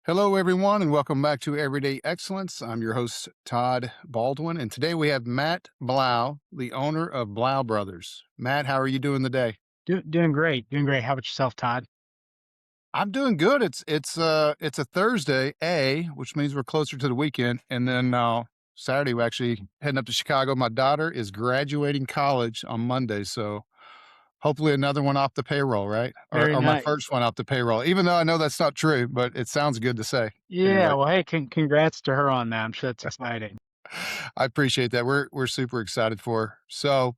Hello, everyone, and welcome back to Everyday Excellence. I'm your host, Todd Baldwin, and today we have Matt Blauch, the owner of Blauch Brothers. Matt, how are you doing today? Doing great, doing great. How about yourself, Todd? I'm doing good. It's a Thursday, which means we're closer to the weekend, and then Saturday we're actually heading up to Chicago. My daughter is graduating college on Monday, so hopefully another one off the payroll, right? Very Or my nice. first one off the payroll. Even though I know that's not true, but it sounds good to say Yeah, anyway. well, hey, congrats to her on that. I'm sure that's exciting. I appreciate that. We're super excited for her. So,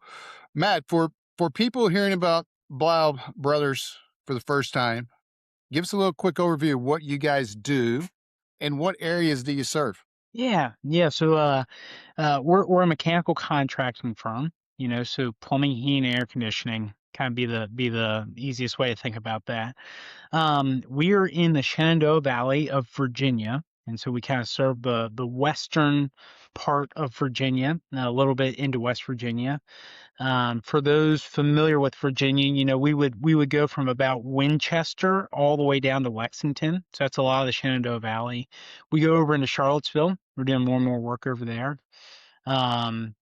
Matt, for people hearing about Blau Brothers for the first time, give us a little quick overview of what you guys do and what areas do you serve? Yeah. We're a mechanical contracting firm. So plumbing, heating, and air conditioning kind of be the easiest way to think about that. We are in the Shenandoah Valley of Virginia, and so we kind of serve the western part of Virginia, a little bit into West Virginia. For those familiar with Virginia, we would go from about Winchester all the way down to Lexington. So that's a lot of the Shenandoah Valley. We go over into Charlottesville. We're doing more and more work over there. Um,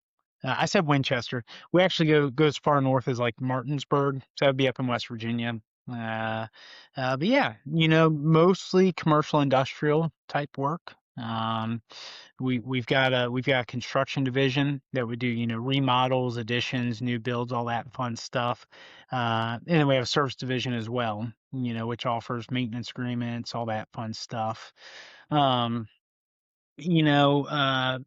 I said Winchester. We actually go as far north as like Martinsburg. So that'd be up in West Virginia. Uh, but yeah, mostly commercial industrial type work. We've got a construction division that would do remodels, additions, new builds, all that fun stuff. And then we have a service division as well, which offers maintenance agreements, all that fun stuff. Um, you know, uh,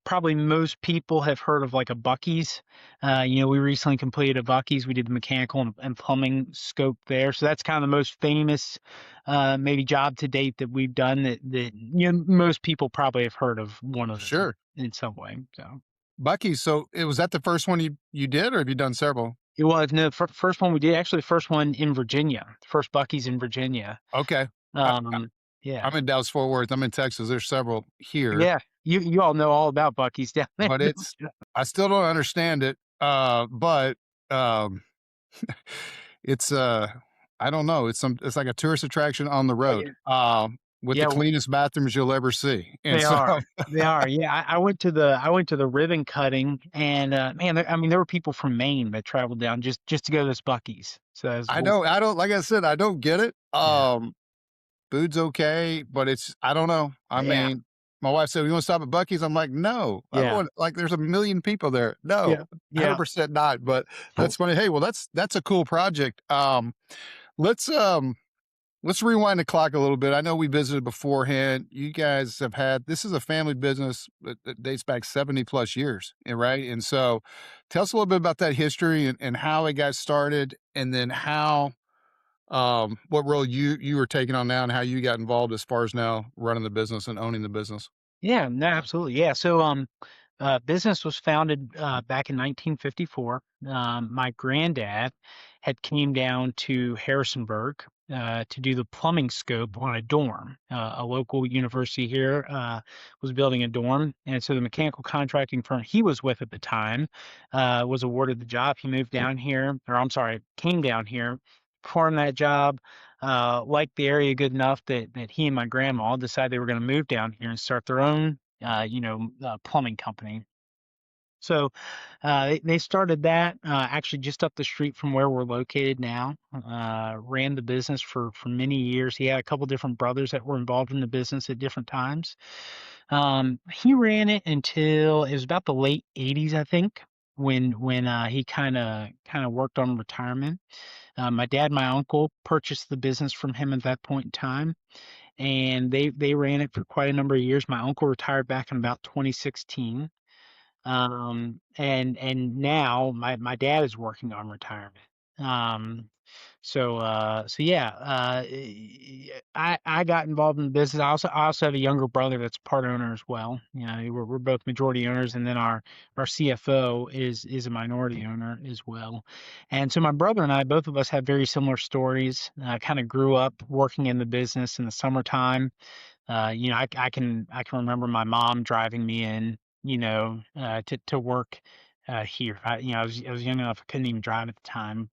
probably most people have heard of like a Buc-ee's. We recently completed a Buc-ee's. We did the mechanical and plumbing scope there. So that's kind of the most famous, maybe job to date that we've done that most people probably have heard of one of them Sure. in some way. So Bucky, so it was that the first one you did, or have you done several? it was no first one we did, actually the first one in Virginia, first Buc-ee's in Virginia. Okay. Um, I'm yeah, in Dallas Fort Worth. I'm in Texas. There's several here, yeah. You all know all about Buc-ee's down there. but Don't it's you? I still don't understand it. But um it's I don't know. It's like a tourist attraction on the Oh road. yeah. With the Yeah, cleanest bathrooms you'll ever see. And they so are. They are. Yeah, I went to the ribbon cutting, and man, I mean, there were people from Maine that traveled down just to go to this Buc-ee's. So that's cool. I don't like I said, I don't get it. Yeah, Food's okay, but I don't know. I yeah, mean, my wife said, "We wanna stop at Buc-ee's?" I'm like, "No, I don't yeah, want like, there's a million people there. No, yeah, yeah. 100% not." But that's funny. Hey, well, that's a cool project. Let's, um let's rewind the clock a little bit. I know we visited beforehand. You guys have had this is a family business that dates back 70 plus years, right? And so tell us a little bit about that history and how it got started, and then how what role you were taking on now and how you got involved as far as now running the business and owning the business. Yeah, no, absolutely. Yeah. So, business was founded back in 1954. My granddad had came down to Harrisonburg to do the plumbing scope on a dorm. A local university here was building a dorm, and so the mechanical contracting firm he was with at the time was awarded the job. He moved down here, or I'm sorry, came down here, performed that job. Liked the area good enough that he and my grandma decided they were going to move down here and start their own plumbing company. So they started that actually just up the street from where we're located now. Ran the business for many years. He had a couple different brothers that were involved in the business at different times. He ran it until it was about the late '80s, I think, when he kind of worked on retirement. My dad and my uncle purchased the business from him at that point in time, and they ran it for quite a number of years. My uncle retired back in about 2016. And now my dad is working on retirement. Um, so yeah, I got involved in the business. I also have a younger brother that's part owner as well. We're both majority owners, and then our CFO is a minority owner as well. And so my brother and I, both of us, have very similar stories. Kind of grew up working in the business in the summertime. I can remember my mom driving me in, to work here. I was young enough I couldn't even drive at the time.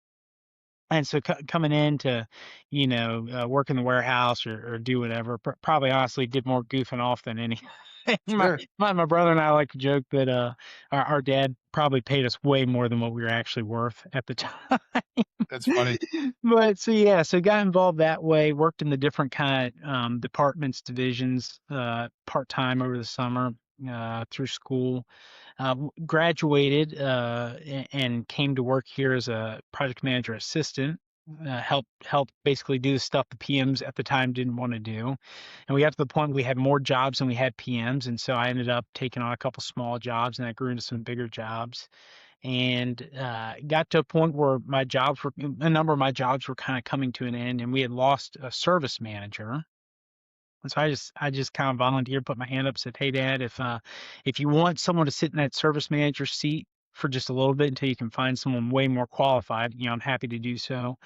And so coming in to, work in the warehouse or do whatever, probably honestly did more goofing off than anything. My, Sure. my brother and I like to joke that our dad probably paid us way more than what we were actually worth at the time. That's funny. But so yeah, so got involved that way, worked in the different kind of departments, divisions, part time over the summer through school. Graduated and came to work here as a project manager assistant. Help basically do the stuff the PMs at the time didn't want to do, and we got to the point we had more jobs than we had PMs, and so I ended up taking on a couple small jobs, and I grew into some bigger jobs, and got to a point where a number of my jobs were kind of coming to an end, and we had lost a service manager. And so I just kind of volunteered, put my hand up, said, "Hey, Dad, if you want someone to sit in that service manager seat for just a little bit until you can find someone way more qualified, I'm happy to do so."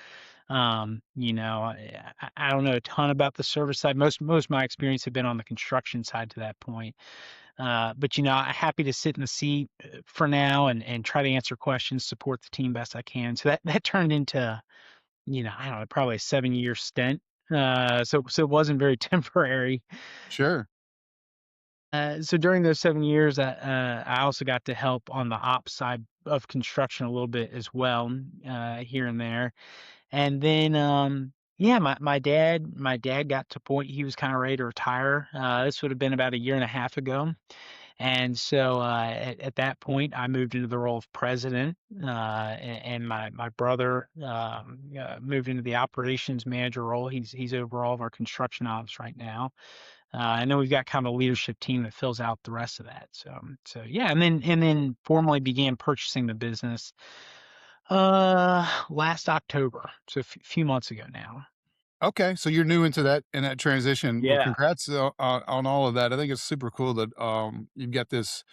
I don't know a ton about the service side. Most of my experience had been on the construction side to that point. But I'm happy to sit in the seat for now and try to answer questions, support the team best I can. So that turned into, I don't know, probably a 7-year stint. So it wasn't very temporary. Sure. So during those 7 years, I also got to help on the ops side of construction a little bit as well, here and there. And then, yeah, my dad got to a point he was kind of ready to retire. This would have been about a year and a half ago. And so at that point, I moved into the role of president, and my brother moved into the operations manager role. He's over all of our construction ops right now. And then we've got kind of a leadership team that fills out the rest of that. So yeah, and then formally began purchasing the business last October, so a few months ago now. Okay, so you're new into that in that transition. Well, Yeah. congrats on all of that. I think it's super cool that you've got this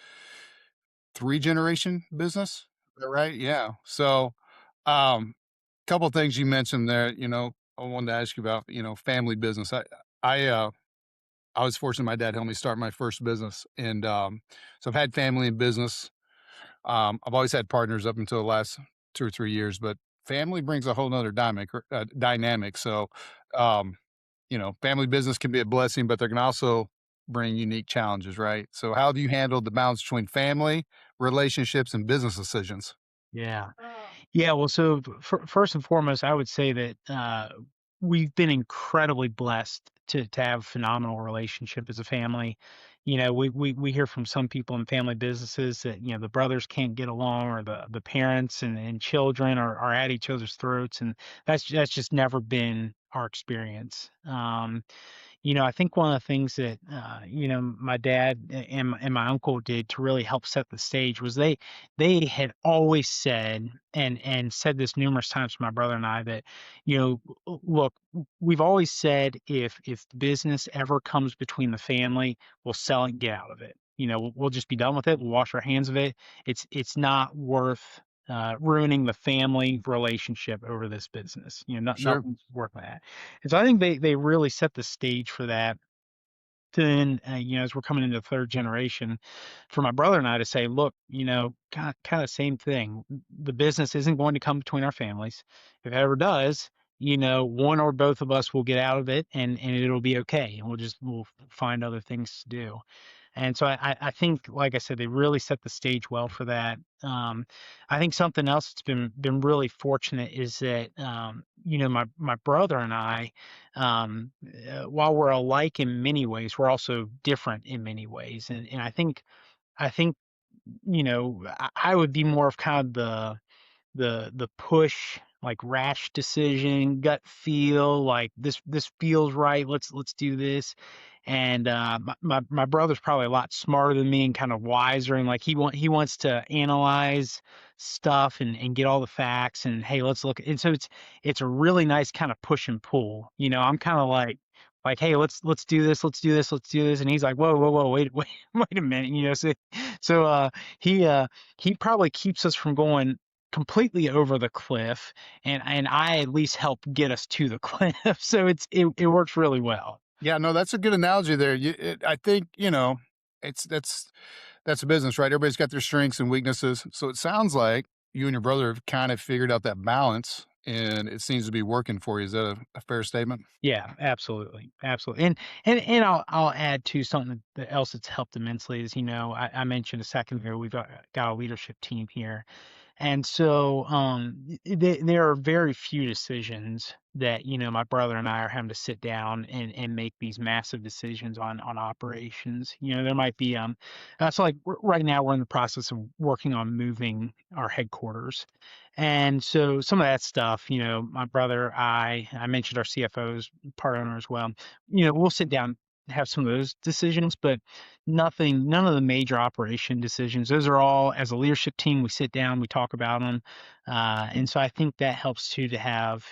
3 generation business. Is that right? Yeah. So, couple of things you mentioned there. I wanted to ask you about family business. I uh, I was fortunate. My dad helped me start my first business, and so I've had family in business. I've always had partners up until the last 2 or 3 years, but family brings a whole nother dynamic. So, um, family business can be a blessing, but they can also bring unique challenges, right? So, how have you handled the balance between family, relationships, and business decisions? Yeah. Yeah, well, so first and foremost, I would say that we've been incredibly blessed to have a phenomenal relationship as a family. We hear from some people in family businesses that the brothers can't get along, or the parents and children are at each other's throats, and that's just never been our experience. I think one of the things that my dad and my uncle did to really help set the stage was they had always said, and said this numerous times to my brother and I, that look, we've always said, if business ever comes between the family, we'll sell it and get out of it. We'll just be done with it. We'll wash our hands of it. It's not worth ruining the family relationship over this business. Sure. Nothing's worth that. And so I think they really set the stage for that. To then, as we're coming into the third generation, for my brother and I to say, look, kind of same thing. The business isn't going to come between our families. If it ever does, one or both of us will get out of it, and it'll be okay, and we'll find other things to do. And so I think, like I said, they really set the stage well for that. I think something else that's been really fortunate is that my brother and I, while we're alike in many ways, we're also different in many ways. And I think I would be more of kind of the push, like, rash decision, gut feel, like this feels right, let's do this. And my brother's probably a lot smarter than me and kind of wiser, and like he wants to analyze stuff and get all the facts, and hey, let's look. And so it's a really nice kind of push and pull. I'm kind of like, hey, let's do this, let's do this, let's do this. And he's like, whoa, whoa, whoa, wait wait a minute. So he probably keeps us from going completely over the cliff, and I at least help get us to the cliff. So it works really well. Yeah, no, that's a good analogy there. I think it's that's a business, right? Everybody's got their strengths and weaknesses. So it sounds like you and your brother have kind of figured out that balance and it seems to be working for you. Is that a fair statement? Yeah, absolutely, absolutely. And I'll add to something that else that's helped immensely is, I mentioned a second ago, we've got a leadership team here. And so, there are very few decisions that, my brother and I are having to sit down and make these massive decisions on operations. There might be, so like right now we're in the process of working on moving our headquarters. And so some of that stuff, my brother, I mentioned our CFO's part owner as well, we'll sit down, have some of those decisions, but none of the major operation decisions. Those are all, as a leadership team, we sit down, we talk about them. And so I think that helps too, to have,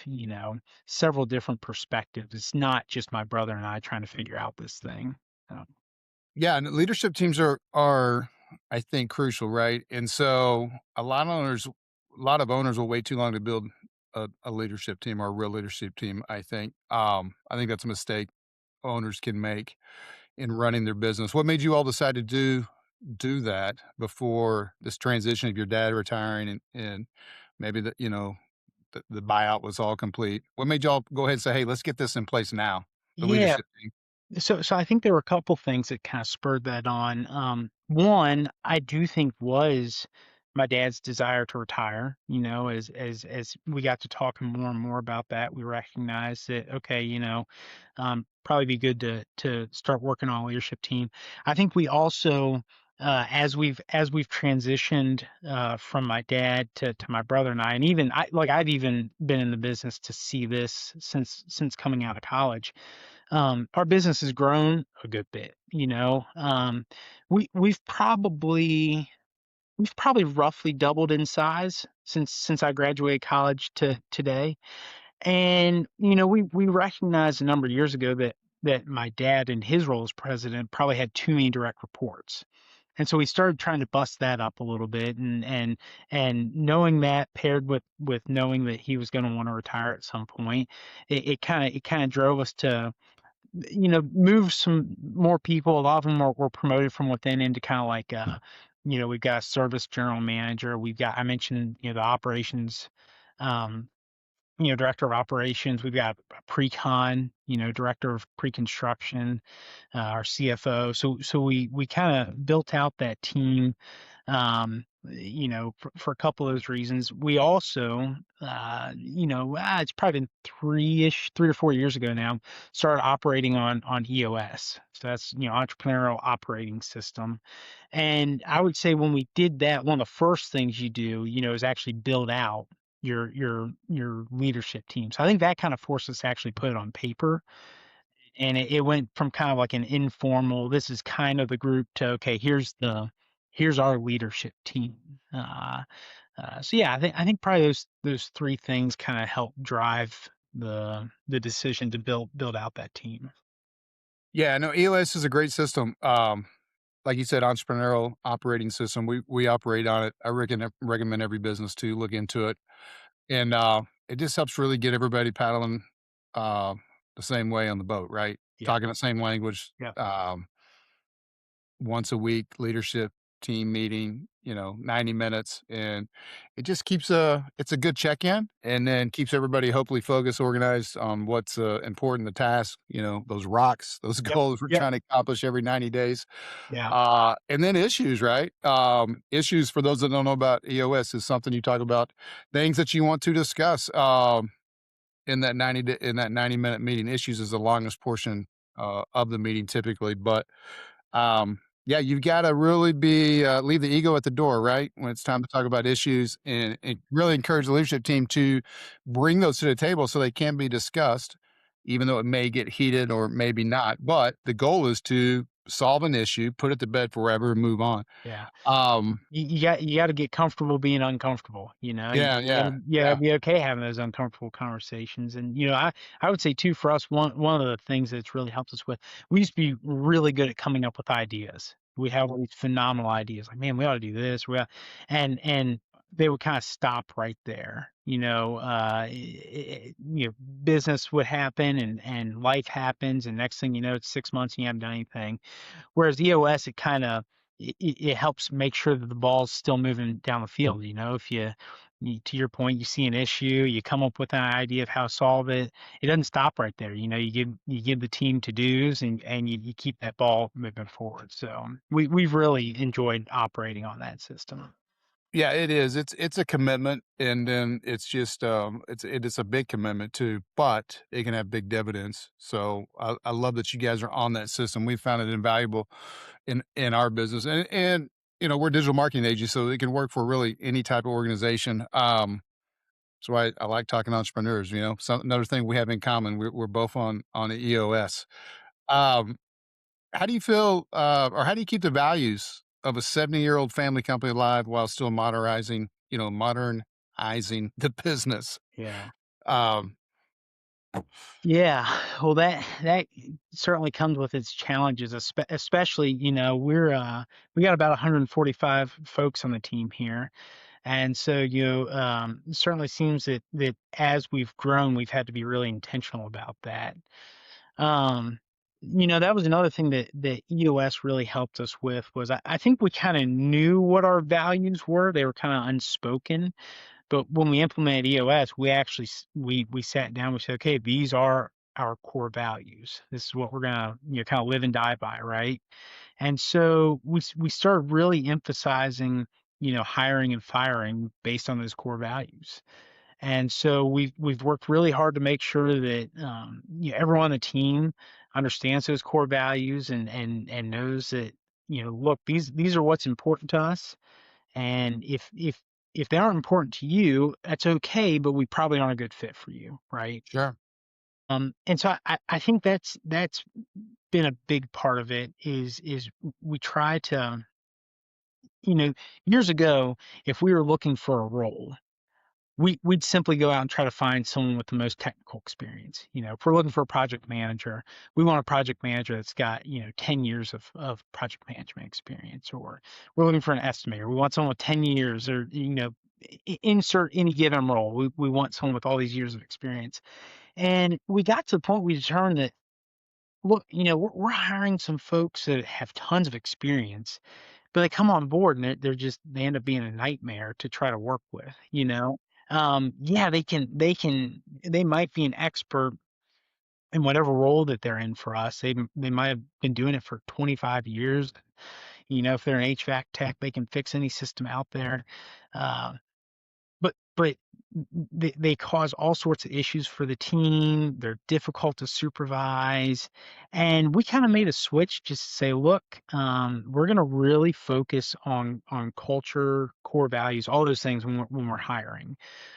several different perspectives. It's not just my brother and I trying to figure out this thing. So, Yeah, and leadership teams are I think crucial, right? And so a lot of owners will wait too long to build a leadership team or a real leadership team. I think that's a mistake owners can make in running their business. What made you all decide to do that before this transition of your dad retiring and maybe the buyout was all complete? What made y'all go ahead and say, hey, let's get this in place now, the yeah, leadership team? so I think there were a couple things that kind of spurred that on. One, I do think was my dad's desire to retire. As we got to talking more and more about that, we recognized that, okay, probably be good to start working on a leadership team. I think we also, as we've transitioned from my dad to my brother and I, and even I've even been in the business to see this since coming out of college. Our business has grown a good bit. We we've probably roughly doubled in size since I graduated college to today. And we recognized a number of years ago that my dad, in his role as president, probably had too many direct reports. And so we started trying to bust that up a little bit, and knowing that, paired with knowing that he was going to want to retire at some point, it kind of drove us to, move some more people. A lot of them were promoted from within into kind of like, we've got a service general manager. I mentioned, the operations, um, director of operations. We've got a pre-con, director of pre-construction, our CFO. So we kind of built out that team, for a couple of those reasons. We also, it's probably been 3 or 4 years ago now, started operating on EOS. So that's, entrepreneurial operating system. And I would say when we did that, one of the first things you do, is actually build out your leadership team. So I think that kind of forced us to actually put it on paper. And it went from kind of like an informal, this is kind of the group, to, okay, here's our leadership team. So yeah, I think probably those three things kind of help drive the decision to build out that team. Yeah, no, EOS is a great system. Like you said, entrepreneurial operating system. We operate on it. I recommend every business to look into it, and it just helps really get everybody paddling uh, the same way on the boat, right? Yeah. Talking the same language. Yeah. Once a week leadership team meeting, 90 minutes, and it just keeps it's a good check-in, and then keeps everybody hopefully focused, organized on what's important, the task, those rocks, those Yep. goals we're Yep. trying to accomplish every 90 days. Yeah. And then issues, right? Issues, for those that don't know about EOS, is something you talk about, things that you want to discuss in that 90-minute meeting. Issues is the longest portion of the meeting typically, but yeah, you've got to really leave the ego at the door, right? When it's time to talk about issues, and really encourage the leadership team to bring those to the table so they can be discussed, even though it may get heated or maybe not. But the goal is to solve an issue, put it to bed forever, and move on. Yeah. Um, You got to get comfortable being uncomfortable. You, yeah, you yeah, gotta you gotta yeah. be okay having those uncomfortable conversations. And I would say too, for us, one of the things that's really helped us with, we used to be really good at coming up with ideas. We have all these phenomenal ideas, like, man, we ought to do this. And they would kind of stop right there. Business would happen, and life happens, and next thing you know, it's 6 months and you haven't done anything. Whereas EOS, it helps make sure that the ball's still moving down the field. If to your point, you see an issue, you come up with an idea of how to solve it. It doesn't stop right there. You give the team to dos, and you keep that ball moving forward. So we've really enjoyed operating on that system. Yeah, it is. It's a commitment, and then it's just, it is a big commitment too, but it can have big dividends. So I love that you guys are on that system. We found it invaluable in our business, and we're a digital marketing agency, so it can work for really any type of organization. So I like talking to entrepreneurs. Another thing we have in common, we're both on the EOS. Um, how do you feel, or how do you keep the values of a 70-year-old family company alive while still modernizing the business? Yeah. Um, Yeah, well, that certainly comes with its challenges, especially, we got about 145 folks on the team here, and so it certainly seems that as we've grown, we've had to be really intentional about that. Um, that was another thing that EOS really helped us with was I think we kind of knew what our values were; they were kind of unspoken, but when we implemented EOS, we actually we sat down. We said, okay, these are our core values. This is what we're gonna kind of live and die by, right? And so we started really emphasizing hiring and firing based on those core values. And so we've worked really hard to make sure that everyone on the team understands those core values and knows that look, these are what's important to us, and if they aren't important to you, that's okay, but we probably aren't a good fit for you, right? sure. And so I think that's been a big part of it is we try to, you know, years ago, if we were looking for a role, we'd simply go out and try to find someone with the most technical experience. If we're looking for a project manager, we want a project manager that's got 10 years of project management experience. Or we're looking for an estimator, we want someone with 10 years. Or insert any given role, we want someone with all these years of experience. And we got to the point we determined that, look, we're hiring some folks that have tons of experience, but they come on board and they end up being a nightmare to try to work with. Yeah, they might be an expert in whatever role that they're in for us. They might have been doing it for 25 years. If they're an HVAC tech, they can fix any system out there. Uh, but they cause all sorts of issues for the team. They're difficult to supervise, and we kind of made a switch just to say, look, we're going to really focus on culture, core values, all those things when we're hiring.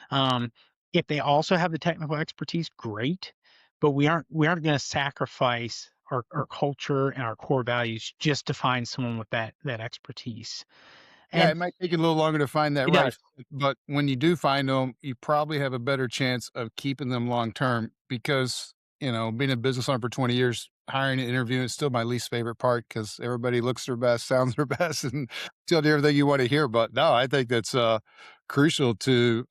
Um, if they also have the technical expertise, great, but we aren't going to sacrifice our culture and our core values just to find someone with that expertise. Yeah, And it might take you a little longer to find that it right does. fit, but when you do find them, you probably have a better chance of keeping them long term because, being a business owner for 20 years, hiring and interviewing is still my least favorite part because everybody looks their best, sounds their best, and tell you everything you want to hear. But no, I think that's crucial to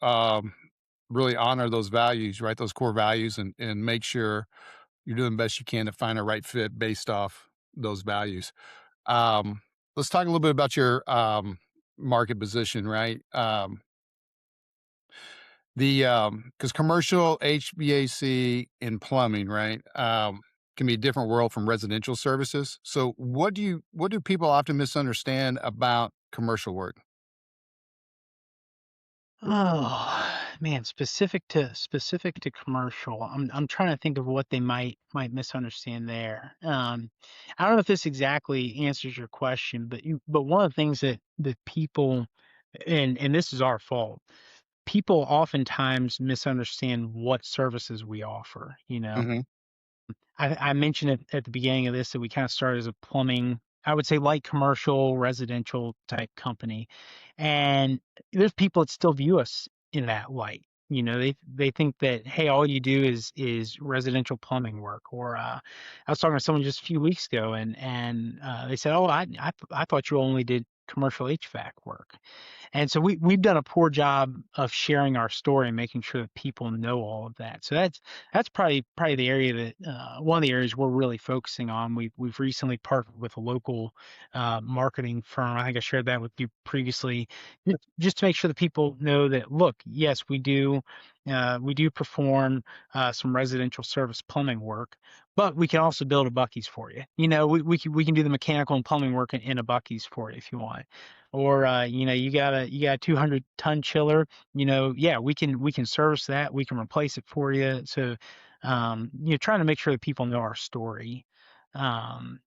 really honor those values, right? Those core values, and make sure you're doing the best you can to find a right fit based off those values. Um, let's talk a little bit about your market position, right? Because commercial HVAC and plumbing, right, can be a different world from residential services. So, what do people often misunderstand about commercial work? Oh, man, specific to commercial. I'm trying to think of what they might misunderstand there. I don't know if this exactly answers your question, but one of the things that people, and this is our fault, people oftentimes misunderstand what services we offer. Hmm. I mentioned at the beginning of this that we kind of started as a plumbing, I would say light commercial, residential type company. And there's people that still view us in that light. They think that, hey, all you do is residential plumbing work. Or I was talking to someone just a few weeks ago, and they said, oh, I thought you only did commercial HVAC work. And so we've done a poor job of sharing our story and making sure that people know all of that. So that's probably the area that one of the areas we're really focusing on. We've recently partnered with a local marketing firm. I think I shared that with you previously, just to make sure that people know that, look, yes, we do perform some residential service plumbing work, but we can also build a Buc-ee's for you. We can do the mechanical and plumbing work in a Buc-ee's for you if you want. Or you got a 200-ton chiller. Yeah, we can service that. We can replace it for you. So trying to make sure that people know our story. Like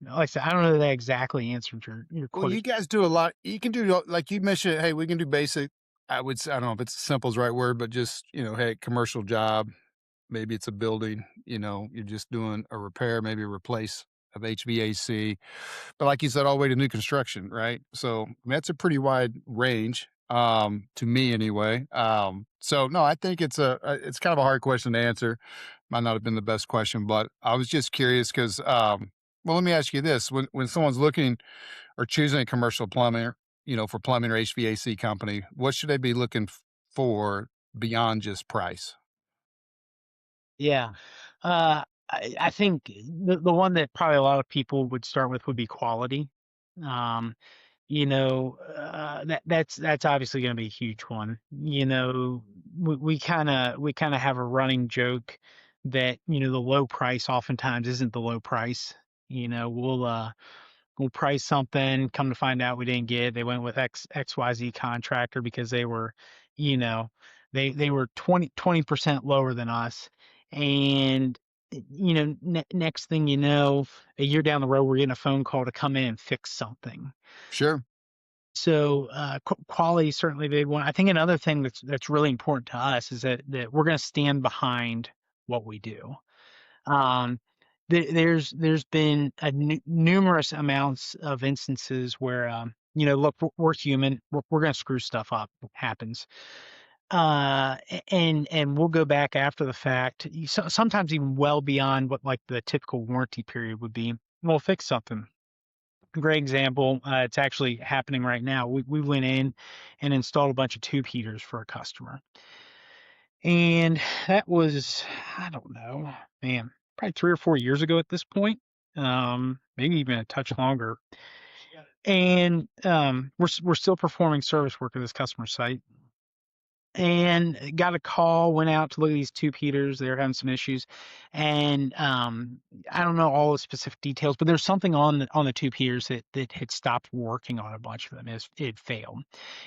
I said, I don't know that that exactly answered your Well, you question. guys do a lot. You can do, like you mentioned, hey, we can do basic. I don't know if it's simple is the right word, but just, hey, commercial job. Maybe it's a building, you're just doing a repair, maybe a replace of HVAC. But like you said, all the way to new construction, right? So that's a pretty wide range, to me anyway. So no, I think it's kind of a hard question to answer. Might not have been the best question, but I was just curious because, well, let me ask you this: when someone's looking or choosing a commercial plumber, for plumbing or HVAC company, what should they be looking for beyond just price? Yeah. I think the one that probably a lot of people would start with would be quality. Um, that's obviously going to be a huge one. We kind of have a running joke that the low price oftentimes isn't the low price. We'll price something, come to find out we didn't get it. They went with XYZ contractor because they were, you know, they were 20% lower than us. And next thing you know, a year down the road, we're getting a phone call to come in and fix something. Sure. So quality is certainly a big one. I think another thing that's really important to us is that we're going to stand behind what we do. Um, there's been numerous amounts of instances where look, we're human. We're going to screw stuff up. It happens. And we'll go back after the fact. Sometimes even well beyond what like the typical warranty period would be. We'll fix something. Great example. It's actually happening right now. We went in and installed a bunch of tube heaters for a customer. And that was, I don't know, man, probably 3 or 4 years ago at this point, maybe even a touch longer. And we're still performing service work at this customer site, and got a call, went out to look at these tube heaters. They were having some issues, and I don't know all the specific details, but there's something on the tube heaters that had stopped working on a bunch of them. It failed.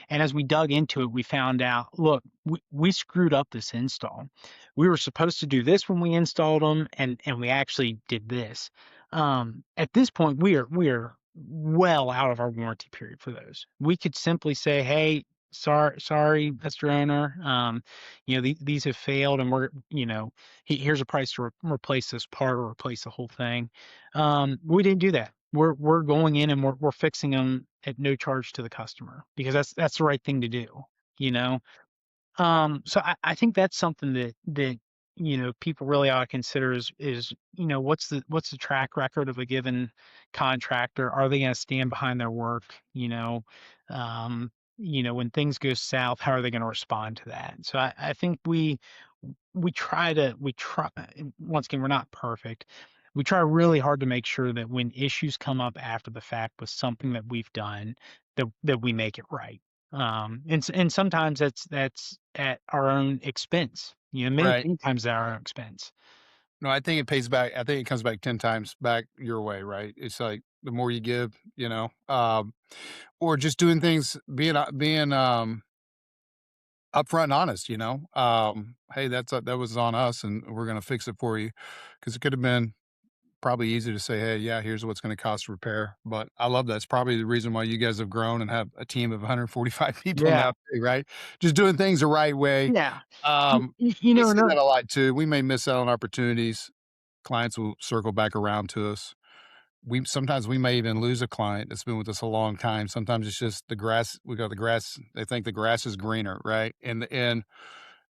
And as we dug into it, we found out, look, we screwed up this install. We were supposed to do this when we installed them, and we actually did this. At this point, we are well out of our warranty period for those. We could simply say, hey, sorry, Mr. Owner. These have failed, and here's a price to replace this part or replace the whole thing. We didn't do that. We're going in and we're fixing them at no charge to the customer because that's the right thing to do. You know, so I think that's something that people really ought to consider is what's the track record of a given contractor? Are they going to stand behind their work? When things go south, how are they going to respond to that? So I think we try, once again, we're not perfect. We try really hard to make sure that when issues come up after the fact with something that we've done, that we make it right. And sometimes that's at our own expense. Many, Right. many times at our own expense. No, I think it pays back. I think it comes back 10 times back your way, right? It's like the more you give, or just doing things, being upfront and honest, hey, that was on us and we're going to fix it for you. Cause it could have been probably easy to say, hey, yeah, here's what's going to cost repair. But I love that. It's probably the reason why you guys have grown and have a team of 145 people Yeah, now, too, right? Just doing things the right way. yeah. You, Um, you you we know, see that another, a lot too. We may miss out on opportunities. Clients will circle back around to us. Sometimes we may even lose a client that's been with us a long time. Sometimes it's just the grass. We got the grass. They think the grass is greener, right? In the end,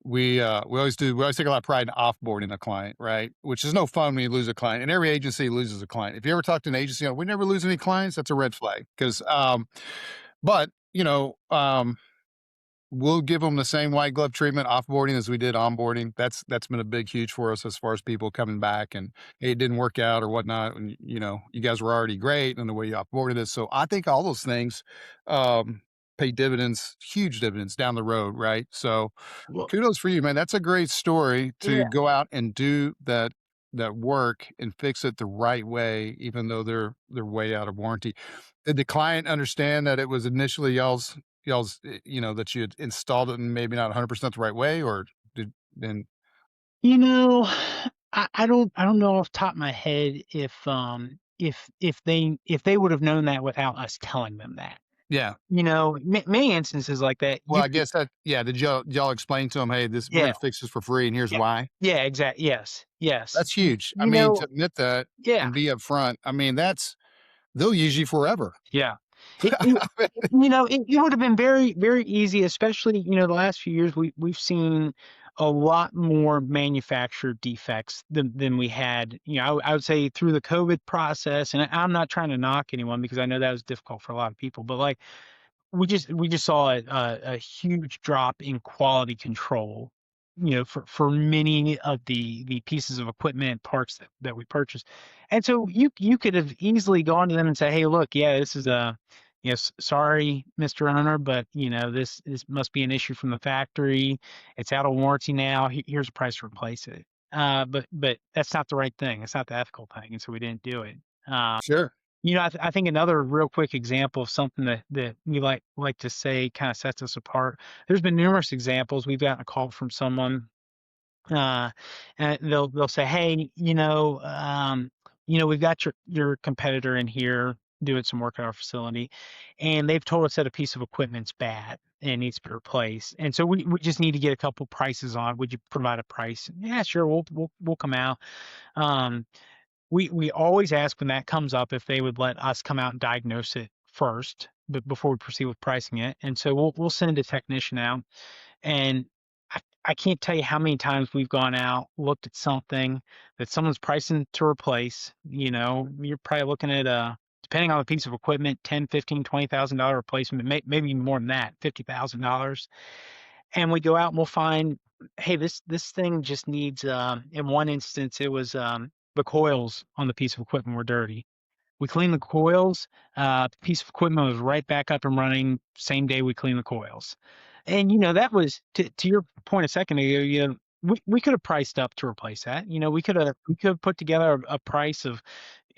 we always do. We always take a lot of pride in offboarding a client, right? Which is no fun when you lose a client. And every agency loses a client. If you ever talk to an agency, we never lose any clients. That's a red flag because But, we'll give them the same white glove treatment offboarding as we did onboarding. That's been a big huge for us as far as people coming back and, "Hey, it didn't work out," or whatnot, and, you guys were already great and the way you offboarded us. So I think all those things, um, pay dividends, huge dividends down the road, right? So Well, kudos for you, man. That's a great story to yeah. go out and do that work and fix it the right way, even though they're way out of warranty. Did the client understand that it was initially y'all's, that you had installed it and maybe not 100% the right way, or did then You know, I don't know off the top of my head if they would have known that without us telling them that. yeah. Many instances like that, Well, you I could. guess that yeah, did y'all explain to them, "Hey, this we're Yeah, gonna fix this for free, and here's yeah, why?" yeah, exactly. Yes, yes. That's huge. I You mean, to know, admit that yeah. and be upfront, I mean, they'll use you forever. Yeah. It would have been very, very easy, especially, the last few years, we've seen a lot more manufactured defects than we had. I would say through the COVID process, and I'm not trying to knock anyone because I know that was difficult for a lot of people, but like we just saw a huge drop in quality control, for many of the pieces of equipment parts that we purchased. And so you could have easily gone to them and say, hey, look, yeah, this is a yes, sorry, Mr. Owner, but this must be an issue from the factory. It's out of warranty now. Here's a price to replace it. But that's not the right thing. It's not the ethical thing, and so we didn't do it. Sure. I think another real quick example of something that we like to say kind of sets us apart. There's been numerous examples. We've gotten a call from someone, uh, and they'll say, "Hey, we've got your competitor in here doing some work at our facility, and they've told us that a piece of equipment's bad and needs to be replaced. And so we just need to get a couple prices on. Would you provide a price? Yeah, sure. We'll come out. Um, we always ask when that comes up if they would let us come out and diagnose it first, but before we proceed with pricing it. And so we'll send a technician out, and I can't tell you how many times we've gone out, looked at something that someone's pricing to replace. You're probably looking at depending on the piece of equipment, 10, 15, $20,000 replacement, maybe more than that, $50,000. And we go out and we'll find, hey, this thing just needs. In one instance, it was the coils on the piece of equipment were dirty. We cleaned the coils. The piece of equipment was right back up and running same day we cleaned the coils. And that was to your point a second ago. We could have priced up to replace that. We could have put together a price of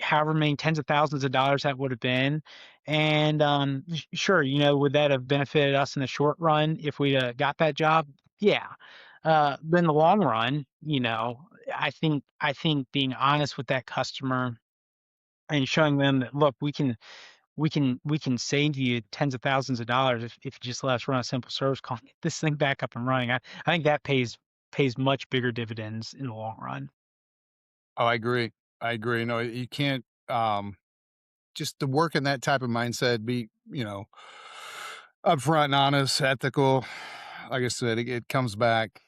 however many tens of thousands of dollars that would have been. And sure, would that have benefited us in the short run if we got that job? Yeah. But in the long run, I think being honest with that customer and showing them that, look, we can save you tens of thousands of dollars if you just let us run a simple service call, get this thing back up and running. I think that pays much bigger dividends in the long run. Oh, I agree. I agree. No, you can't, just to work in that type of mindset, be, upfront and honest, ethical. Like I said, it comes back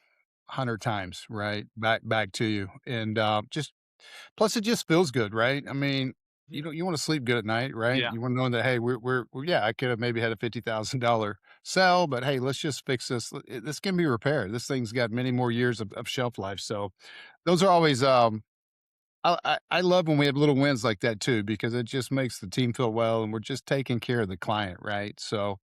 100 times, right? Back to you. And, just plus it just feels good, right? I mean, you wanna sleep good at night, right? Yeah. You wanna know that, "Hey, yeah, I could have maybe had a $50,000 sell, but hey, let's just fix this. This can be repaired. This thing's got many more years of shelf life." So those are always, I love when we have little wins like that too, because it just makes the team feel well, and we're just taking care of the client, right? So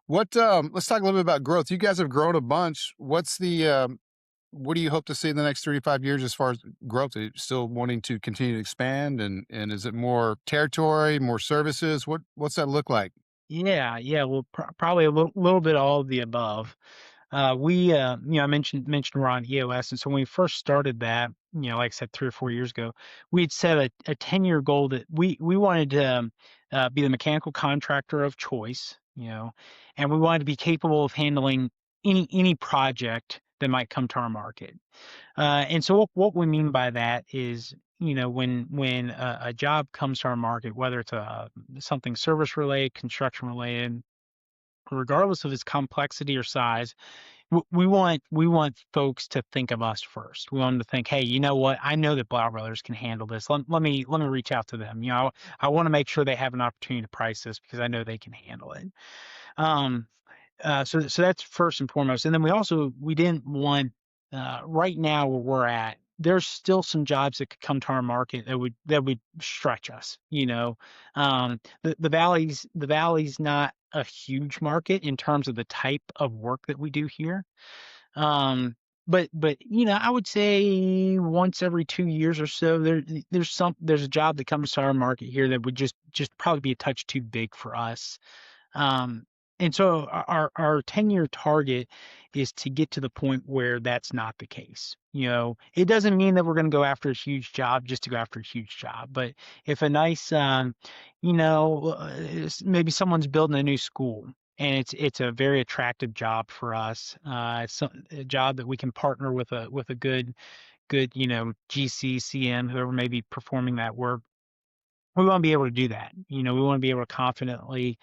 let's talk a little bit about growth. You guys have grown a bunch. What do you hope to see in the next 3 to 5 years as far as growth? Are you still wanting to continue to expand, and is it more territory, more services? What's that look like? Yeah, yeah. Well, probably a little bit all of the above. I mentioned we're on EOS, and so when we first started that, like I said, 3 or 4 years ago, we had set a 10-year goal that we wanted to be the mechanical contractor of choice, and we wanted to be capable of handling any project that might come to our market. And so what we mean by that is, when a job comes to our market, whether it's something service related, construction related, regardless of its complexity or size, we want folks to think of us first. We want them to think, hey, you know what? I know that Blauch Brothers can handle this. Let me reach out to them. I want to make sure they have an opportunity to price this because I know they can handle it. Um, so that's first and foremost. And then we didn't want right now where we're at. There's still some jobs that could come to our market that would stretch us. The valley's not a huge market in terms of the type of work that we do here. But I would say once every 2 years or so, there's a job that comes to our market here that would just probably be a touch too big for us. Um, and so our 10-year target is to get to the point where that's not the case. It doesn't mean that we're going to go after a huge job just to go after a huge job. But if a nice, maybe someone's building a new school and it's a very attractive job for us. A job that we can partner with a good, GC, CM, whoever may be performing that work. We want to be able to do that. We want to be able to confidently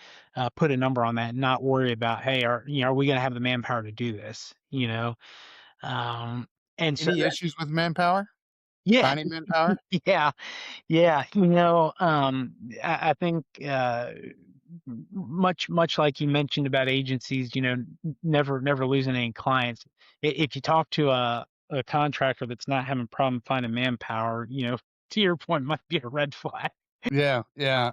put a number on that and not worry about, hey, are we going to have the manpower to do this? Um, and so Any that, issues with manpower? yeah, Finding manpower? yeah, yeah. I think much like you mentioned about agencies, never losing any clients. If you talk to a contractor that's not having a problem finding manpower, to your point, might be a red flag. Yeah, yeah,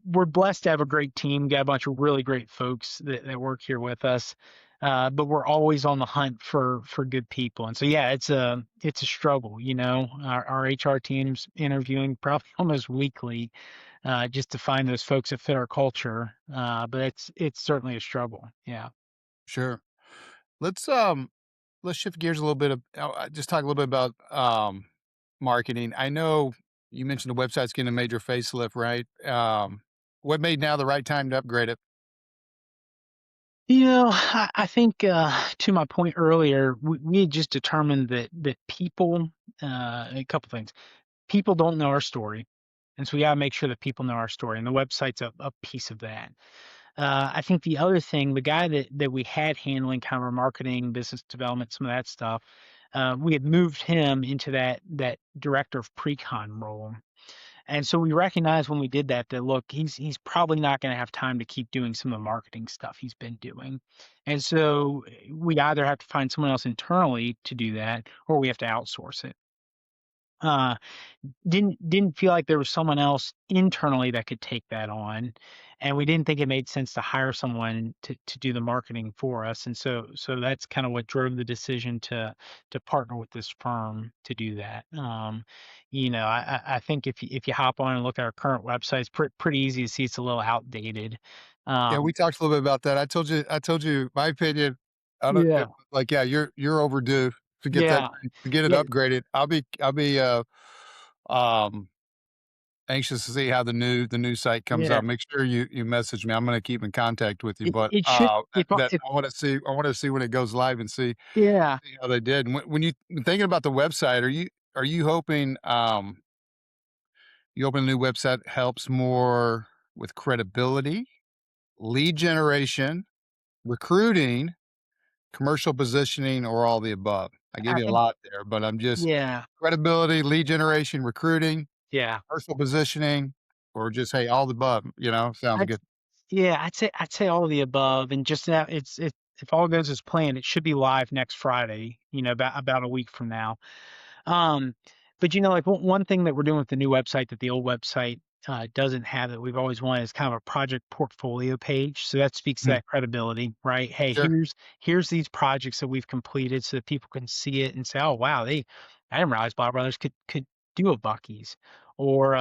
We're blessed to have a great team, got a bunch of really great folks that work here with us. But we're always on the hunt for good people. And so yeah, it's a struggle, Our HR team's interviewing probably almost weekly, just to find those folks that fit our culture. But it's certainly a struggle. Yeah. sure. Let's, let's shift gears a little bit, just talk a little bit about, marketing. I know you mentioned the website's getting a major facelift, right? What made now the right time to upgrade it? I think to my point earlier, we had just determined that people, a couple things, people don't know our story. And so we got to make sure that people know our story, and the website's a piece of that. I think the other thing, the guy that we had handling kind of our marketing, business development, some of that stuff, we had moved him into that director of pre-con role. And so we recognized when we did that look, he's probably not going to have time to keep doing some of the marketing stuff he's been doing. And so we either have to find someone else internally to do that, or we have to outsource it. Uh, didn't feel like there was someone else internally that could take that on, and we didn't think it made sense to hire someone to do the marketing for us. And so that's kind of what drove the decision to partner with this firm to do that. I think if you hop on and look at our current website, it's pretty easy to see it's a little outdated. Yeah, um we talked a little bit about that. I told you my opinion. I don't yeah, like, yeah, you're overdue to get that yeah, to get it yeah, upgraded. I'll be, um, anxious to see how the new site comes yeah. out. Make sure you message me. I'm gonna keep in contact with you, it, but, it should that if I wanna see when it goes live and yeah. see how they did. And when you thinking about the website, are you hoping, you open a new website helps more with credibility, lead generation, recruiting, commercial positioning, or all the above? I gave I you a think lot there, but I'm just yeah, credibility, lead generation, recruiting, yeah. commercial positioning, or just, hey, all the above, sounds I'd good. Yeah, I'd say all of the above, and just now, if all goes as planned, it should be live next Friday. About a week from now. Um, but like one thing that we're doing with the new website that the old website doesn't have that we've always wanted is kind of a project portfolio page. So that speaks to Mhm. that credibility, right? Hey, Sure. here's these projects that we've completed, so that people can see it and say, oh wow, I didn't realize Bob Brothers could do a Buc-ee's, or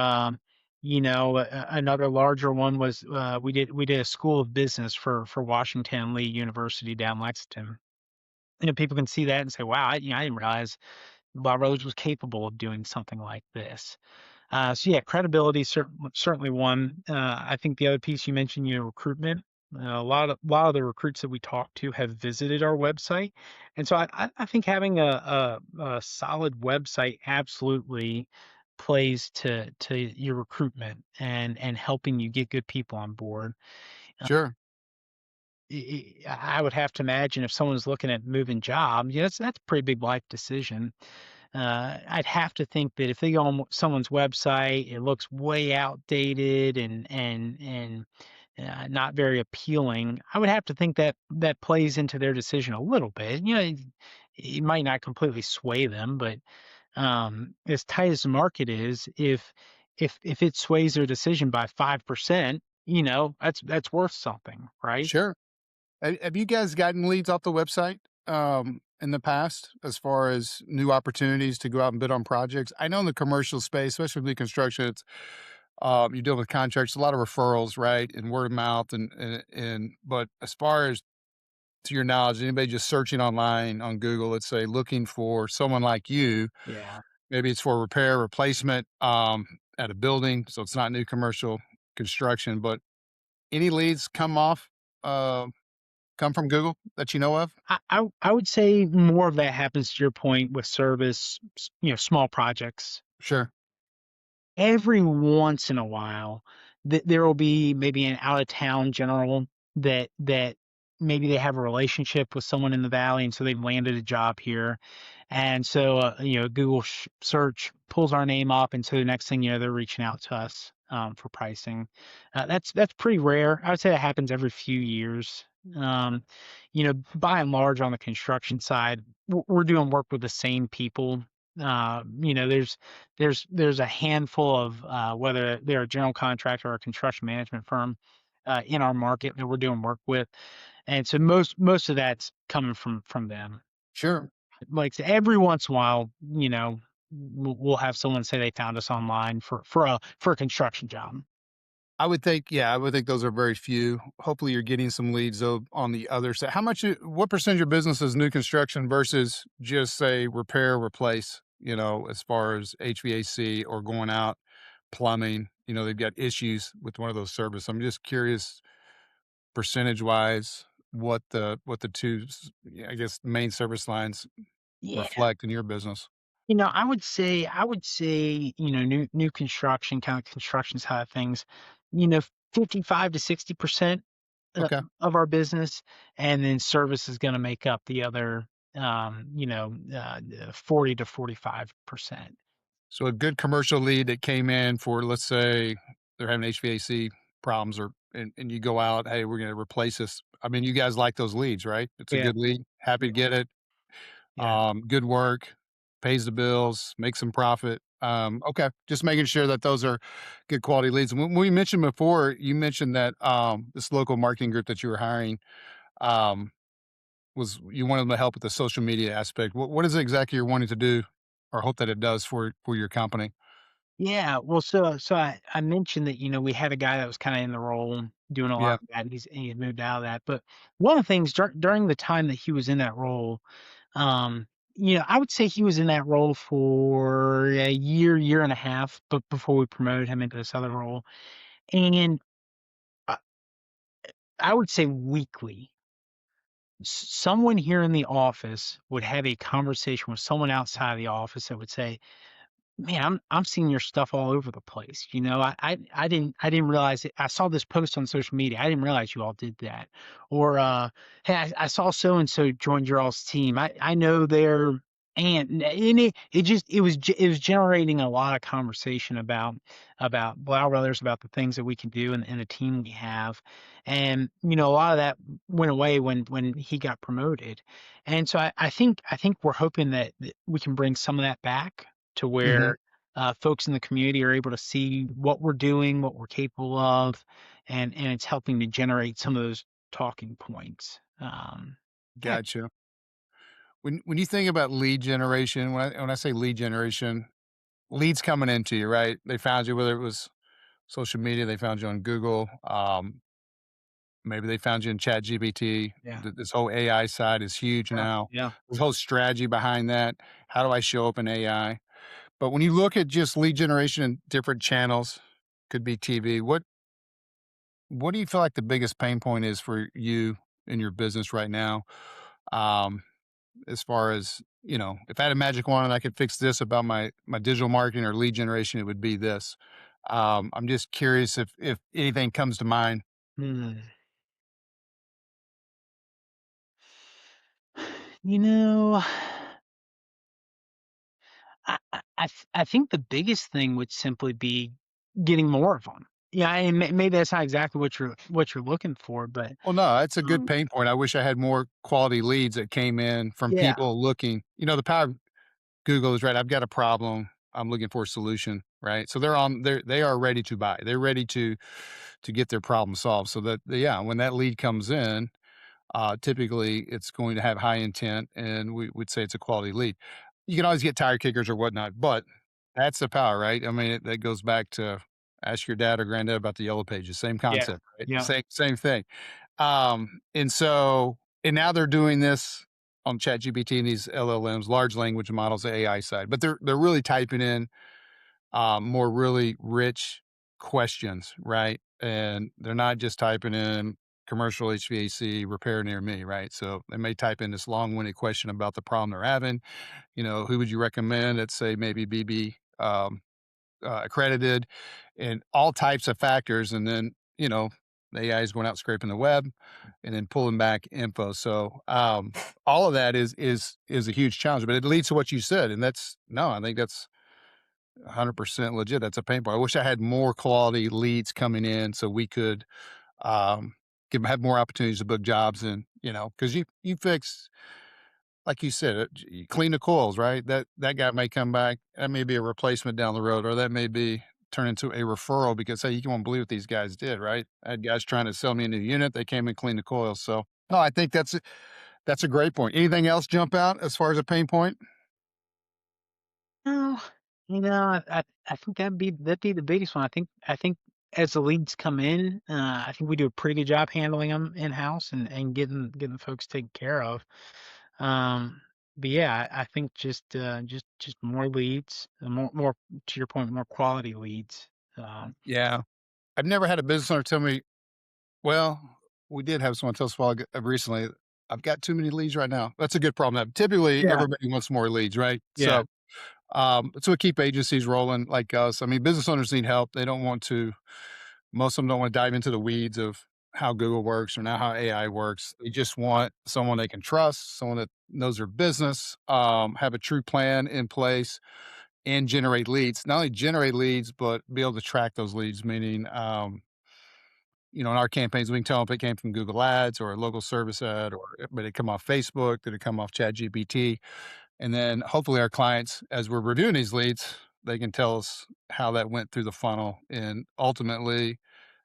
another larger one was we did a school of business for Washington Lee University down Lexington. People can see that and say, wow, I didn't realize Bob Rose was capable of doing something like this. So yeah, credibility certainly one. I think the other piece you mentioned, recruitment. A lot of the recruits that we talk to have visited our website, and so I think having a solid website absolutely plays to your recruitment and helping you get good people on board. Uh, Sure. I would have to imagine if someone's looking at moving jobs, yeah, that's a pretty big life decision. I'd have to think that if they go on someone's website, it looks way outdated and not very appealing. I would have to think that that plays into their decision a little bit. It might not completely sway them, but as tight as the market is, if it sways their decision by 5%, that's worth something, right? Sure. Have you guys gotten leads off the website, in the past as far as new opportunities to go out and bid on projects? I know in the commercial space, especially with new construction, it's, you deal with contracts, a lot of referrals, right? And word of mouth but as far as to your knowledge, anybody just searching online on Google, let's say looking for someone like you, Yeah. maybe it's for repair, replacement, at a building, so it's not new commercial construction, but any leads uh, come from Google that you know of? I would say more of that happens to your point with service, small projects. Sure. Every once in a while, there will be maybe an out of town general that maybe they have a relationship with someone in the valley, and so they've landed a job here, and so Google search pulls our name up, and so the next thing you know, they're reaching out to us for pricing. That's pretty rare. I would say that happens every few years. Um, by and large, on the construction side, we're doing work with the same people. There's a handful of whether they're a general contractor or a construction management firm in our market that we're doing work with, and so most of that's coming from them. Sure. Like every once in a while, we'll have someone say they found us online for a construction job. I would think those are very few. Hopefully, you're getting some leads though on the other side. What percentage of your business is new construction versus just say repair, replace? As far as HVAC or going out plumbing. They've got issues with one of those services. I'm just curious, percentage wise, what the two, I guess, main service lines Yeah. reflect in your business. I would say, new construction, kind of construction side of things, you know, 55 to 60% Okay. of our business, and then service is going to make up the other, 40 to 45%. So a good commercial lead that came in for, let's say, they're having HVAC problems and you go out, hey, we're going to replace this. I mean, you guys like those leads, right? It's a Yeah, good lead. Happy yeah, to get it. yeah, Good work, pays the bills, makes some profit. Okay. Just making sure that those are good quality leads. When we mentioned before, you mentioned that, this local marketing group that you were hiring, um, was you wanted them to help with the social media aspect. What is it exactly you're wanting to do or hope that it does for your company? yeah. Well, so I mentioned that we had a guy that was kind of in the role doing a lot Yeah. of that, and he had moved out of that. But one of the things during the time that he was in that role, Um, I would say he was in that role for a year and a half, but before we promoted him into this other role. And I I would say weekly, someone here in the office would have a conversation with someone outside of the office that would say, "Man, I'm seeing your stuff all over the place." I didn't realize it. I saw this post on social media. I didn't realize you all did that. Or hey, I saw so and so joined your all's team. I know their aunt, and it was generating a lot of conversation about Blau Brothers, about the things that we can do and the team we have. And a lot of that went away when he got promoted. And so I think we're hoping that we can bring some of that back to Mhm. where folks in the community are able to see what we're doing, what we're capable of, and it's helping to generate some of those talking points. Yeah, Gotcha. When you think about lead generation, when I say lead generation, leads coming into you, right? They found you, whether it was social media, they found you on Google, maybe they found you in ChatGPT. yeah, This whole AI side is huge yeah, now. yeah. This whole strategy behind that. How do I show up in AI? But when you look at just lead generation in different channels, could be TV. What do you feel like the biggest pain point is for you in your business right now? Um, as far as, if I had a magic wand and I could fix this about my digital marketing or lead generation, it would be this. I'm just curious if anything comes to mind. Hmm. You know, I think the biggest thing would simply be getting more of them. Yeah, and maybe that's not exactly what you're looking for, but Well, no, it's a good um, pain point. I wish I had more quality leads that came in from yeah, people looking, the power of Google is right. I've got a problem. I'm looking for a solution, right? So they are ready to buy. They're ready to get their problem solved. So that yeah, when that lead comes in, typically it's going to have high intent, and we would say it's a quality lead. You can always get tire kickers or whatnot, but that's the power, right? I mean, that goes back to ask your dad or granddad about the yellow pages. Same yeah, concept, right? yeah. Same thing. And now they're doing this on ChatGPT and these LLMs, large language models, the AI side, but they're really typing in more really rich questions, right? And they're not just typing in commercial HVAC repair near me, right? So they may type in this long-winded question about the problem they're having. Who would you recommend? Let's say maybe BB accredited, and all types of factors. And then the AI is going out scraping the web and then pulling back info. So all of that is a huge challenge, but it leads to what you said, and that's no, I think that's 100% legit. That's a pain point. I wish I had more quality leads coming in so we could um, have more opportunities to book jobs. And because you fix, like you said, you clean the coils, right? That guy may come back. That may be a replacement down the road, or that may be turn into a referral because hey, you won't believe what these guys did, right? I had guys trying to sell me into the unit. They came and cleaned the coils. So no, I think that's a great point. Anything else jump out as far as a pain point? No, I think that'd be the biggest one. I think as the leads come in, I think we do a pretty good job handling them in house and getting folks taken care of. Um, but yeah, I think just more leads, more to your point, more quality leads. Um, Yeah, I've never had a business owner tell me, well, we did have someone tell us recently, "I've got too many leads right now." That's a good problem to have. Typically, yeah, everybody wants more leads, right? yeah, So we keep agencies rolling like us. I mean, business owners need help. They don't want to most of them don't wanna dive into the weeds of how Google works or now how AI works. They just want someone they can trust, someone that knows their business, have a true plan in place, and generate leads. Not only generate leads, but be able to track those leads, meaning, in our campaigns, we can tell if it came from Google Ads or a local service ad, or did it come off Facebook? Did it come off ChatGPT? And then hopefully our clients, as we're reviewing these leads, they can tell us how that went through the funnel. And ultimately,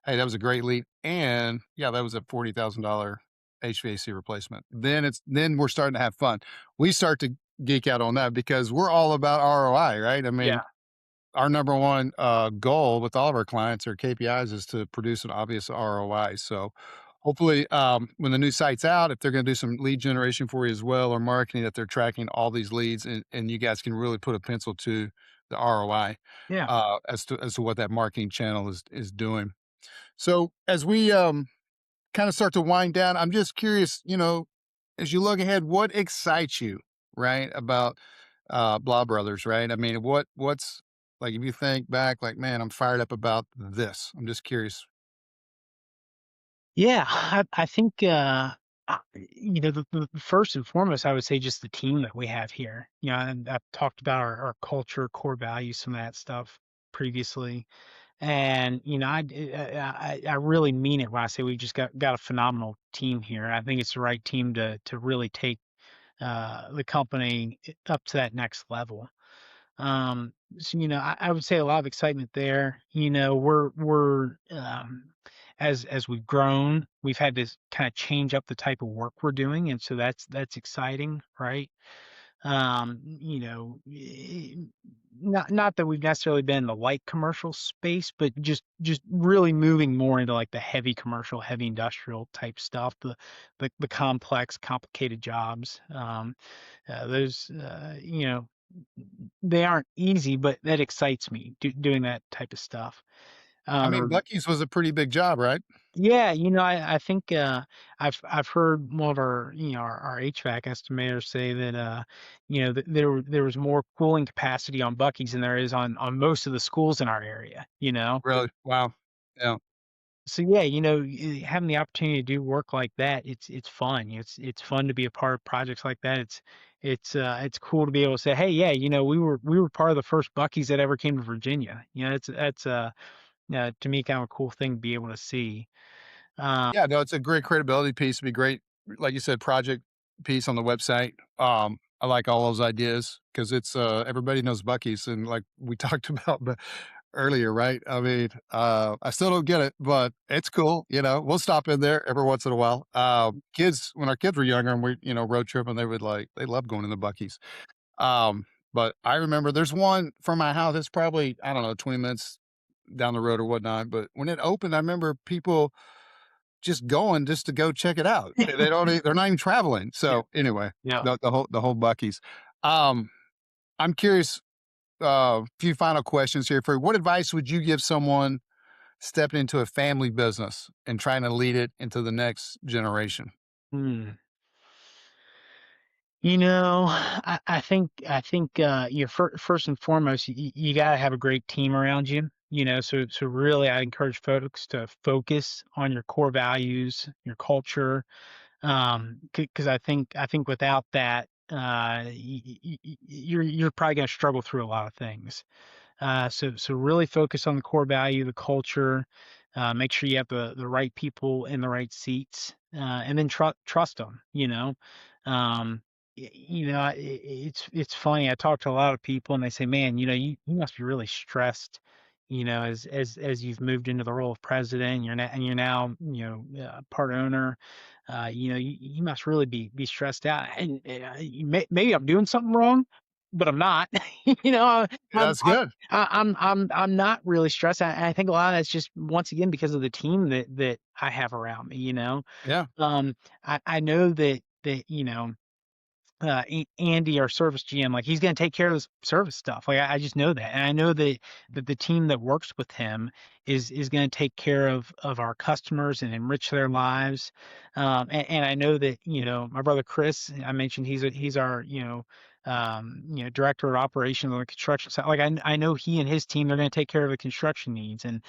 hey, that was a great lead. And yeah, that was a $40,000 HVAC replacement. Then we're starting to have fun. We start to geek out on that because we're all about ROI, right? I mean, yeah, our number one goal with all of our clients or KPIs is to produce an obvious ROI. So hopefully, when the new site's out, if they're going to do some lead generation for you as well or marketing, that they're tracking all these leads, and you guys can really put a pencil to the ROI yeah. as to what that marketing channel is doing. So as we kind of start to wind down, I'm just curious, as you look ahead, what excites you, right, about Blau Brothers, right? I mean, what's like if you think back, like, man, I'm fired up about this. I'm just curious. Yeah, I think, the first and foremost, I would say just the team that we have here. And I've talked about our culture, core values, some of that stuff previously. And, I really mean it when I say we just got a phenomenal team here. I think it's the right team to really take the company up to that next level. So, I would say a lot of excitement there. As we've grown, we've had to kind of change up the type of work we're doing, and so that's exciting, right? Not that we've necessarily been in the light commercial space, but just really moving more into like the heavy commercial, heavy industrial type stuff, the complex, complicated jobs. Those they aren't easy, but that excites me doing that type of stuff. I mean, Um, Buc-ee's was a pretty big job, right? yeah, I think I've heard one of our HVAC estimators say that that there was more cooling capacity on Buc-ee's than there is on most of the schools in our area. Really? Wow. Yeah. So yeah, having the opportunity to do work like that, it's fun. It's fun to be a part of projects like that. It's cool to be able to say, hey, yeah, we were part of the first Buc-ee's that ever came to Virginia. It's that's to me kind of a cool thing to be able to see. Um, Yeah, no, it's a great credibility piece. It'd be great, like you said, project piece on the website. I like all those ideas because it's everybody knows Bucky's, and like we talked about earlier, right? I mean, I still don't get it, but it's cool. We'll stop in there every once in a while. Kids, when our kids were younger, and we road trip, and they love going to the Bucky's. But I remember there's one from my house. It's probably, I don't know, 20 minutes down the road or whatnot. But when it opened, I remember people just going just to go check it out. They're not even traveling. yeah, So anyway, yeah. the whole Bucky's. Um, I'm curious, few final questions here for you. What advice would you give someone stepping into a family business and trying to lead it into the next generation? Hmm. I think first and foremost, you got to have a great team around you. So really, I encourage folks to focus on your core values, your culture, because I think without that, you're probably going to struggle through a lot of things. So really focus on the core value, the culture. Make sure you have the right people in the right seats, and then trust them. Um, it's funny. I talk to a lot of people, and they say, "Man, you must be really stressed." As you've moved into the role of president, you're now part owner. You must really be stressed out, and maybe I'm doing something wrong, but I'm not. you know, I- I'm That's I'm good. I'm not really stressed. I think a lot of that's just once again because of the team that I have around me. Yeah. I know that Andy, our service GM, like he's going to take care of this service stuff. Like I just know that, and I know that the team that works with him is going to take care of our customers and enrich their lives. And I know that my brother Chris, I mentioned he's our director of operations on the construction side. Like I know he and his team, they're going to take care of the construction needs, and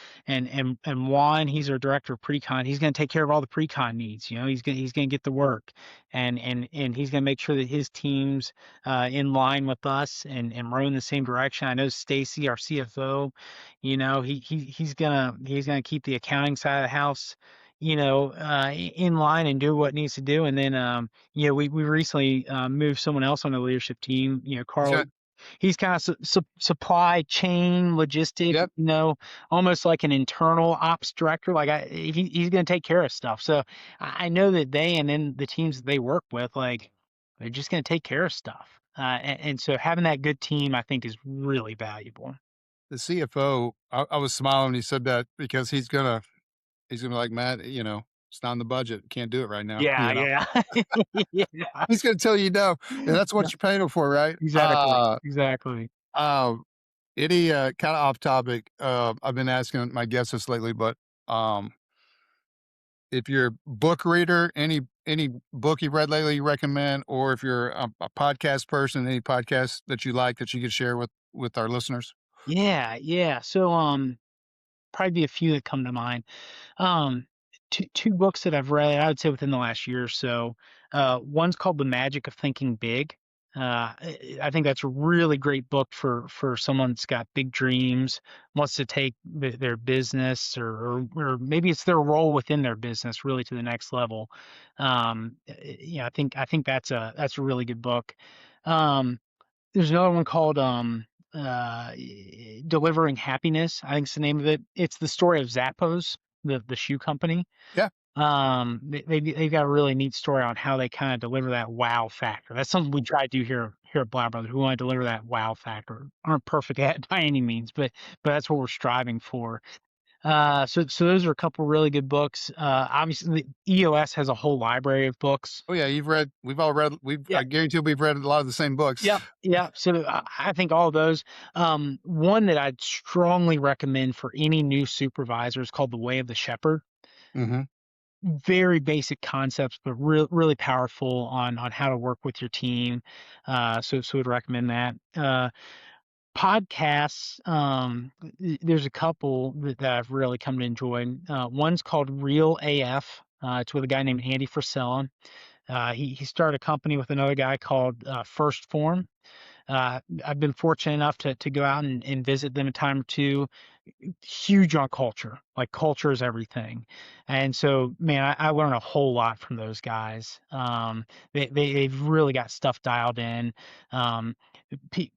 Juan, he's our director of pre-con. He's going to take care of all the pre-con needs. He's going to get the work, and he's going to make sure that his team's in line with us and row in the same direction. I know Stacy, our CFO, he's gonna keep the accounting side of the house, in line and do what needs to do. And then we recently moved someone else on the leadership team. Carl. Okay. He's kind of supply chain logistic, Yep. almost like an internal ops director. Like he's going to take care of stuff. So I know that they and then the teams that they work with, like they're just going to take care of stuff. And so having that good team, I think, is really valuable. The CFO, I was smiling when he said that because he's gonna be like, Matt, it's not in the budget. Can't do it right now. Yeah, yeah, yeah, He's gonna tell you no, and that's what you're paying him for, right? exactly, exactly. Um, any kind of off topic. I've been asking my guests this lately, but um, if you're a book reader, any book you've read lately you recommend, or if you're a podcast person, any podcast that you like that you could share with our listeners? Yeah, yeah. So probably be a few that come to mind. Um, two books that I've read, I would say within the last year or so. One's called The Magic of Thinking Big. I think that's a really great book for someone that's got big dreams, wants to take their business or maybe it's their role within their business really to the next level. I think that's a really good book. Um, there's another one called uh, Delivering Happiness. I think it's the name of it. It's the story of Zappos, the shoe company. Yeah, They've got a really neat story on how they kind of deliver that wow factor. That's something we try to do here at Blauch Brothers. We want to deliver that wow factor. Aren't perfect at it by any means, but that's what we're striving for. So those are a couple really good books. Obviously, EOS has a whole library of books. oh yeah, we've all read. I guarantee we've read a lot of the same books. Yep, yep. So I think all of those. One that I'd strongly recommend for any new supervisor is called The Way of the Shepherd. Hmm. Very basic concepts, but really powerful on how to work with your team. So would recommend that. Podcasts, there's a couple that I've really come to enjoy. One's called Real AF. It's with a guy named Andy Frisella. He started a company with another guy called First Form. I've been fortunate enough to go out and visit them a time or two. Huge on culture, like culture is everything. And so, man, I learn a whole lot from those guys. They've really got stuff dialed in. Um,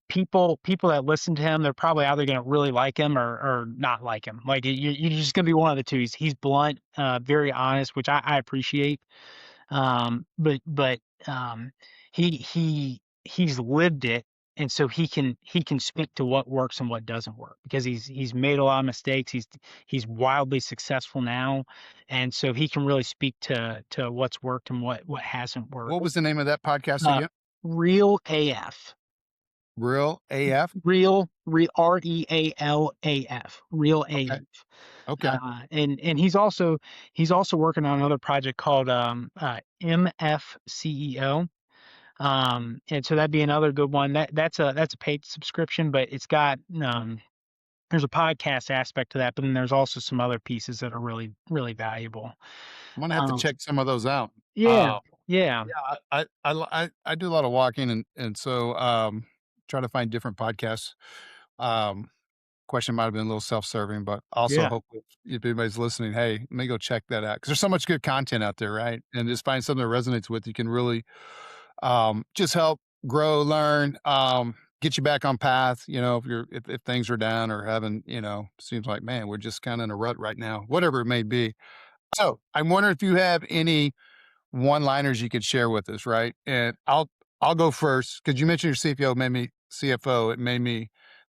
people that listen to him, they're probably either going to really like him or not like him. Like you're just going to be one of the two. He's blunt, very honest, which I appreciate. But he's lived it, and so he can speak to what works and what doesn't work because he's made a lot of mistakes. He's wildly successful now, and so he can really speak to what's worked and what hasn't worked. What was the name of that podcast Uh, again? Real AF. Real AF? Real AF. Real Okay. AF. Okay. And he's also working on another project called MFCEO. And so that'd be another good one. That's a paid subscription, but it's got there's a podcast aspect to that, but then there's also some other pieces that are really, really valuable. I'm gonna have to Um, check some of those out. yeah, yeah, Yeah, I do a lot of walking and so, try to find different podcasts. Um, Question might have been a little self-serving, but also yeah, hopefully if anybody's listening, hey, let me go check that out because there's so much good content out there, right? And just find something that resonates with you can really, just help grow, learn, get you back on path, if things are down or having, seems like, man, we're just kinda in a rut right now, whatever it may be. So, I'm wondering if you have any one-liners you could share with us, right? And I'll go first because you mentioned your CFO, it made me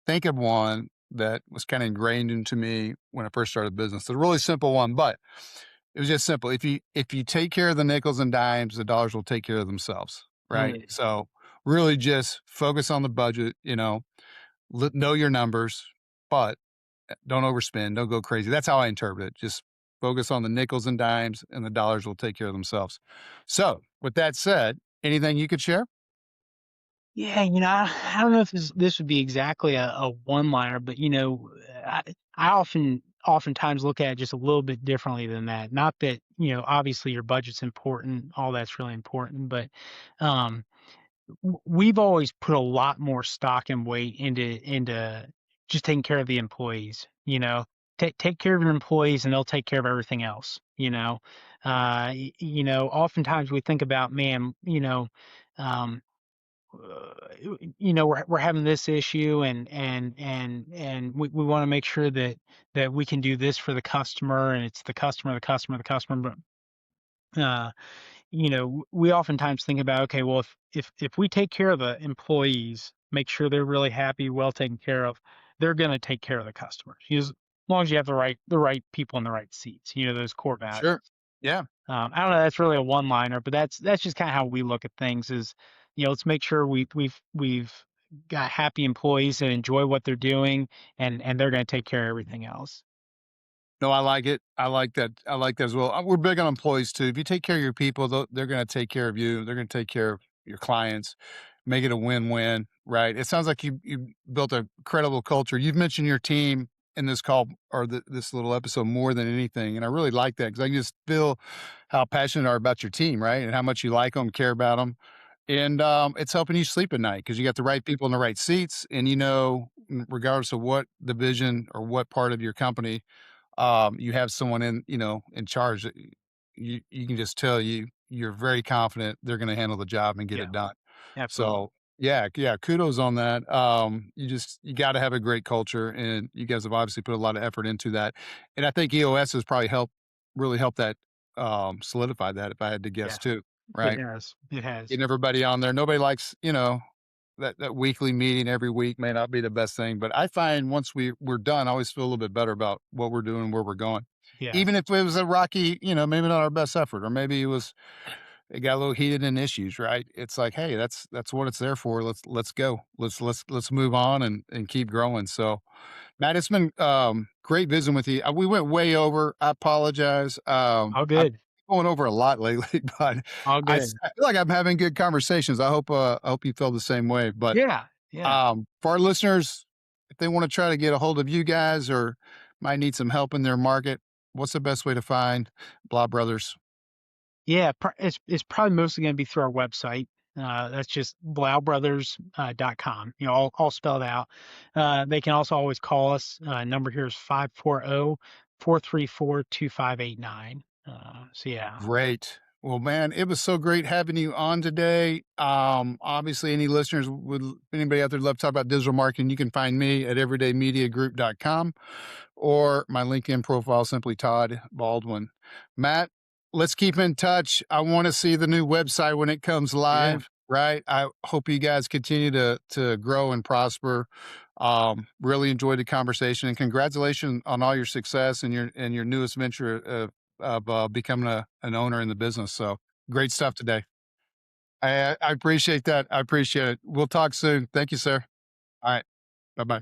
think of one that was kinda ingrained into me when I first started business. It's a really simple one, but it was just simple. If you take care of the nickels and dimes, the dollars will take care of themselves, right? mm, So, really just focus on the budget, know your numbers, but don't overspend, don't go crazy. That's how I interpret it. Just focus on the nickels and dimes, and the dollars will take care of themselves. So, with that said, anything you could share? yeah. I don't know if this would be exactly a one-liner, but I oftentimes look at it just a little bit differently than that. Not that obviously your budget's important, all that's really important, but um, we've always put a lot more stock and weight into just taking care of the employees. Take care of your employees, and they'll take care of everything else. Oftentimes we think about, man, um, we're having this issue, and we want to make sure that we can do this for the customer, and it's the customer. But we oftentimes think about, okay, well, if we take care of the employees, make sure they're really happy, well taken care of, they're going to take care of the customers. As long as you have the right people in the right seats, those core values. Sure. Yeah. I don't know. That's really a one-liner, but that's just kind of how we look at things. Is let's make sure we've got happy employees that enjoy what they're doing, and they're going to take care of everything else. No, I like it. I like that. I like that as well. We're big on employees too. If you take care of your people, they're going to take care of you. They're going to take care of your clients. Make it a win-win, right? It sounds like you built a credible culture. You've mentioned your team in this call or this little episode more than anything, and I really like that because I can just feel how passionate you are about your team, right, and how much you like them, care about them, and it's helping you sleep at night because you got the right people in the right seats, and regardless of what division or what part of your company you have someone in charge that you can just tell you're very confident they're going to handle the job and get Yeah, it done. absolutely. So yeah, kudos on that. You got to have a great culture, and you guys have obviously put a lot of effort into that. And I think EOS has probably really helped that solidify that. If I had to guess Yeah, too, it right? has. It has. Getting everybody on there. Nobody likes that weekly meeting every week may not be the best thing, but I find once we're done, I always feel a little bit better about what we're doing, where we're going. Yeah, Even if it was a rocky, maybe not our best effort, or maybe it got a little heated in issues, right? It's like, hey, that's what it's there for. Let's go. Let's move on and keep growing. So, Matt, it's been great visiting with you. We went way over. I apologize. all I've good. been going over a lot lately, but All I good. feel like I'm having good conversations. I hope you feel the same way. But Yeah, yeah. for our listeners, if they want to try to get a hold of you guys or might need some help in their market, what's the best way to find Blau Brothers? Yeah, it's probably mostly gonna be through our website. That's just blauchbrothers.com, all spelled out. They can also always call us. Number here is 540-434-2589. So yeah. Great. Well, man, it was so great having you on today. Obviously, any listeners would, anybody out there love to talk about digital marketing, you can find me at everydaymediagroup.com or my LinkedIn profile, simply Todd Baldwin. Matt, let's keep in touch. I want to see the new website when it comes Yeah. live, right? I hope you guys continue to grow and prosper. Really enjoyed the conversation and congratulations on all your success and your newest venture of becoming an owner in the business. So great stuff today. I appreciate that. I appreciate it. We'll talk soon. Thank you, sir. All right. Bye bye.